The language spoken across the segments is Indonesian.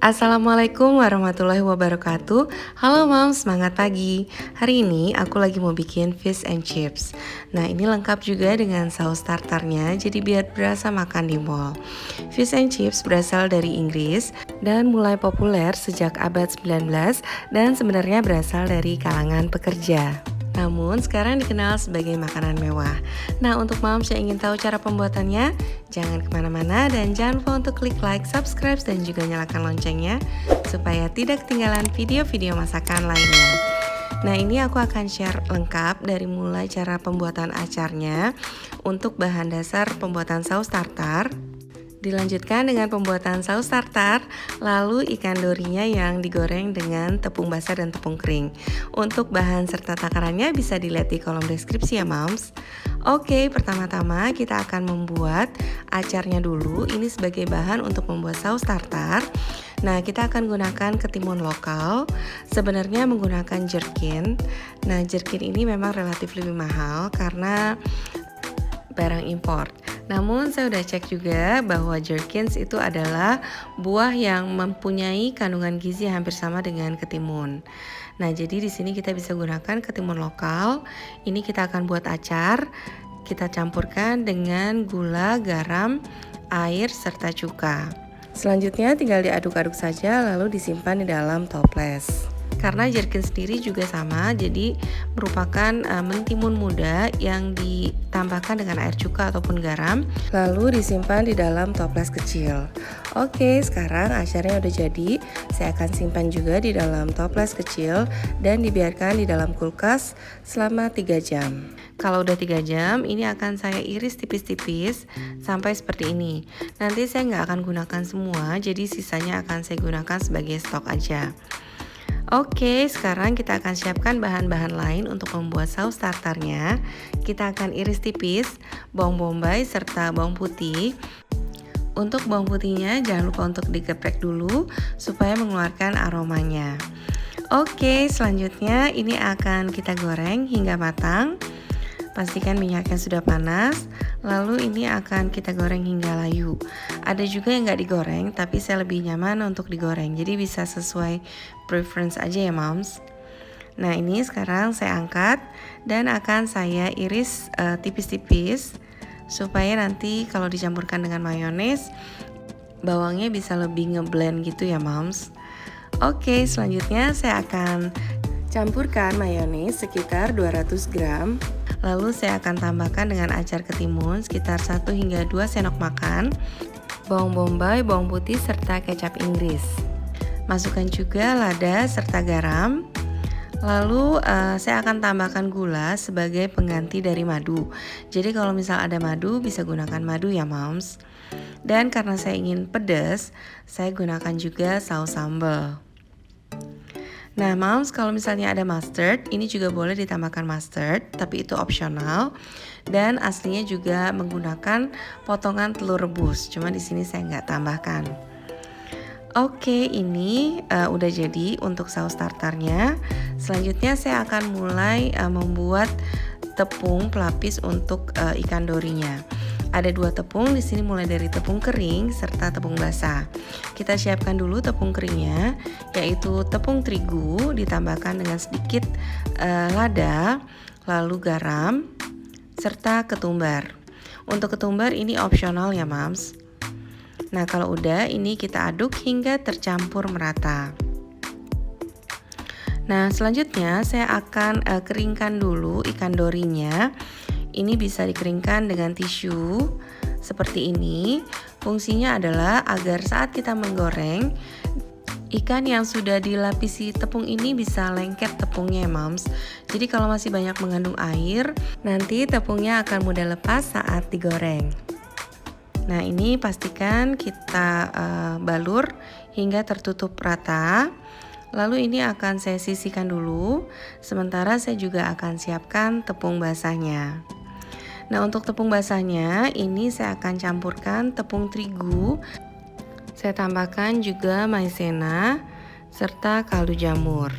Assalamualaikum warahmatullahi wabarakatuh. Halo Mom, semangat pagi. Hari ini aku lagi mau bikin fish and chips. Nah, ini lengkap juga dengan saus tartarnya, jadi biar berasa makan di mall. Fish and chips berasal dari Inggris dan mulai populer sejak abad 19 dan sebenarnya berasal dari kalangan pekerja. Namun sekarang dikenal sebagai makanan mewah. Nah, untuk moms yang ingin tahu cara pembuatannya, jangan kemana-mana dan jangan lupa untuk klik like, subscribe, dan juga nyalakan loncengnya supaya tidak ketinggalan video-video masakan lainnya. Nah, ini aku akan share lengkap dari mulai cara pembuatan acarnya untuk bahan dasar pembuatan saus tartar. Dilanjutkan dengan pembuatan saus tartar, lalu ikan dorinya yang digoreng dengan tepung basah dan tepung kering. Untuk bahan serta takarannya bisa dilihat di kolom deskripsi ya moms. Oke, pertama-tama kita akan membuat acarnya dulu. Ini sebagai bahan untuk membuat saus tartar. Nah, kita akan gunakan ketimun lokal. Sebenarnya menggunakan jerkin. Nah, jerkin ini memang relatif lebih mahal karena barang impor. Namun saya udah cek juga bahwa gherkins itu adalah buah yang mempunyai kandungan gizi hampir sama dengan ketimun. Nah, jadi di sini kita bisa gunakan ketimun lokal. Ini kita akan buat acar. Kita campurkan dengan gula, garam, air, serta cuka. Selanjutnya tinggal diaduk-aduk saja lalu disimpan di dalam toples. Karena jerkin sendiri juga sama, jadi merupakan mentimun muda yang ditambahkan dengan air cuka ataupun garam, lalu disimpan di dalam toples kecil. Oke, sekarang acarnya udah jadi. Saya akan simpan juga di dalam toples kecil dan dibiarkan di dalam kulkas selama 3 jam. Kalau udah 3 jam, ini akan saya iris tipis-tipis sampai seperti ini. Nanti saya nggak akan gunakan semua, jadi sisanya akan saya gunakan sebagai stok aja. Oke, sekarang kita akan siapkan bahan-bahan lain untuk membuat saus tartarnya. Kita akan iris tipis bawang bombay serta bawang putih. Untuk bawang putihnya jangan lupa untuk digeprek dulu supaya mengeluarkan aromanya. Oke, selanjutnya ini akan kita goreng hingga matang. Pastikan minyaknya sudah panas. Lalu ini akan kita goreng hingga layu. Ada juga yang nggak digoreng, tapi saya lebih nyaman untuk digoreng. Jadi bisa sesuai preference aja ya moms. Nah, ini sekarang saya angkat dan akan saya iris tipis-tipis supaya nanti kalau dicampurkan dengan mayones, bawangnya bisa lebih ngeblend gitu ya moms. Oke, selanjutnya saya akan campurkan mayones sekitar 200 gram. Lalu saya akan tambahkan dengan acar ketimun sekitar 1 hingga 2 sendok makan, bawang bombay, bawang putih, serta kecap Inggris. Masukkan juga lada serta garam. Lalu saya akan tambahkan gula sebagai pengganti dari madu. Jadi kalau misal ada madu bisa gunakan madu ya moms. Dan karena saya ingin pedas, saya gunakan juga saus sambal. Nah moms, kalau misalnya ada mustard, ini juga boleh ditambahkan mustard, tapi itu opsional. Dan aslinya juga menggunakan potongan telur rebus, cuma di sini saya nggak tambahkan. Oke, ini udah jadi untuk saus tartarnya. Selanjutnya saya akan mulai membuat tepung pelapis untuk ikan dorinya. Ada 2 tepung, di sini mulai dari tepung kering serta tepung basah. Kita siapkan dulu tepung keringnya, yaitu tepung terigu ditambahkan dengan sedikit lada, lalu garam, serta ketumbar. Untuk ketumbar ini opsional ya mams. Nah, kalau udah ini kita aduk hingga tercampur merata. Nah, selanjutnya saya akan keringkan dulu ikan dorinya. Ini bisa dikeringkan dengan tisu seperti ini. Fungsinya adalah agar saat kita menggoreng, ikan yang sudah dilapisi tepung ini bisa lengket tepungnya ya moms. Jadi kalau masih banyak mengandung air, nanti tepungnya akan mudah lepas saat digoreng. Nah, ini pastikan kita balur hingga tertutup rata. Lalu ini akan saya sisihkan dulu. Sementara saya juga akan siapkan tepung basahnya. Nah, untuk tepung basahnya ini saya akan campurkan tepung terigu. Saya tambahkan juga maizena serta kaldu jamur.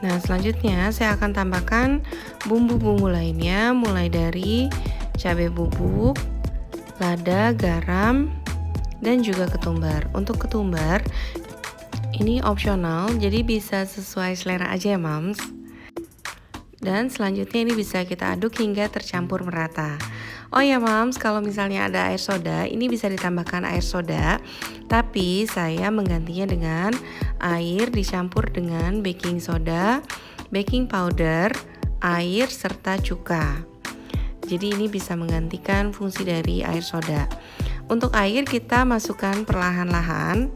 Nah, selanjutnya saya akan tambahkan bumbu-bumbu lainnya mulai dari cabai bubuk, lada, garam, dan juga ketumbar. Untuk ketumbar ini opsional, jadi bisa sesuai selera aja ya Moms. Dan selanjutnya ini bisa kita aduk hingga tercampur merata. Oh ya Moms, kalau misalnya ada air soda, ini bisa ditambahkan air soda. Tapi saya menggantinya dengan air dicampur dengan baking soda, baking powder, air, serta cuka. Jadi ini bisa menggantikan fungsi dari air soda. Untuk air kita masukkan perlahan-lahan.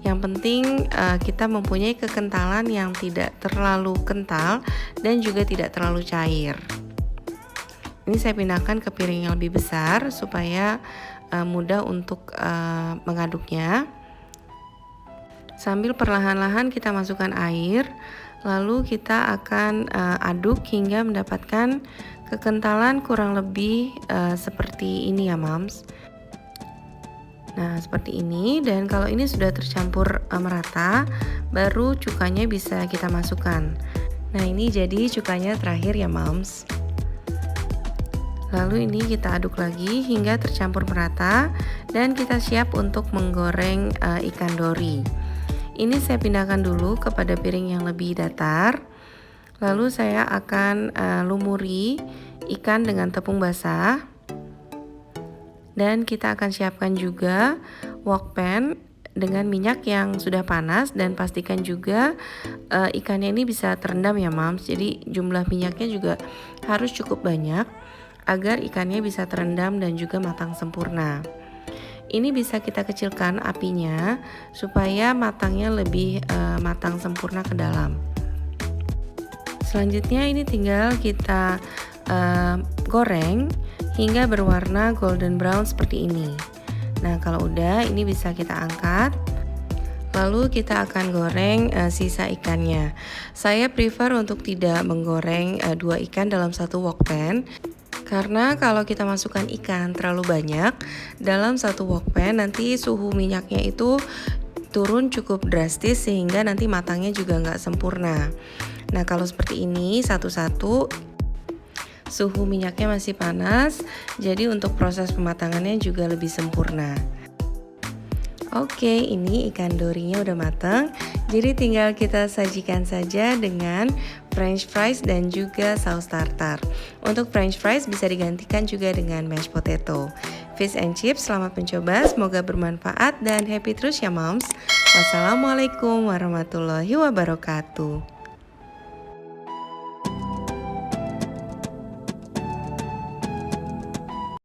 Yang penting kita mempunyai kekentalan yang tidak terlalu kental dan juga tidak terlalu cair. Ini saya pindahkan ke piring yang lebih besar supaya mudah untuk mengaduknya. Sambil perlahan-lahan kita masukkan air, lalu kita akan aduk hingga mendapatkan kekentalan kurang lebih seperti ini ya Moms. Nah seperti ini, dan kalau ini sudah tercampur merata, baru cukanya bisa kita masukkan. Nah ini jadi cukanya terakhir ya Moms. Lalu ini kita aduk lagi hingga tercampur merata, dan kita siap untuk menggoreng ikan dori. Ini saya pindahkan dulu kepada piring yang lebih datar. Lalu saya akan lumuri ikan dengan tepung basah. Dan kita akan siapkan juga wok pan dengan minyak yang sudah panas, dan pastikan juga ikannya ini bisa terendam ya Moms. Jadi jumlah minyaknya juga harus cukup banyak agar ikannya bisa terendam dan juga matang sempurna. Ini bisa kita kecilkan apinya supaya matangnya lebih matang sempurna ke dalam. Selanjutnya ini tinggal kita goreng hingga berwarna golden brown seperti ini. Nah kalau udah, ini bisa kita angkat. Lalu kita akan goreng sisa ikannya. Saya prefer untuk tidak menggoreng 2 ikan dalam satu wok pan, karena kalau kita masukkan ikan terlalu banyak dalam satu wok pan, nanti suhu minyaknya itu turun cukup drastis sehingga nanti matangnya juga nggak sempurna. Nah kalau seperti ini satu-satu, suhu minyaknya masih panas, jadi untuk proses pematangannya juga lebih sempurna. Oke, ini ikan dorinya udah matang, jadi tinggal kita sajikan saja dengan french fries dan juga saus tartar. Untuk french fries bisa digantikan juga dengan mashed potato. Fish and chips, selamat mencoba, semoga bermanfaat dan happy terus ya Moms. Wassalamualaikum warahmatullahi wabarakatuh.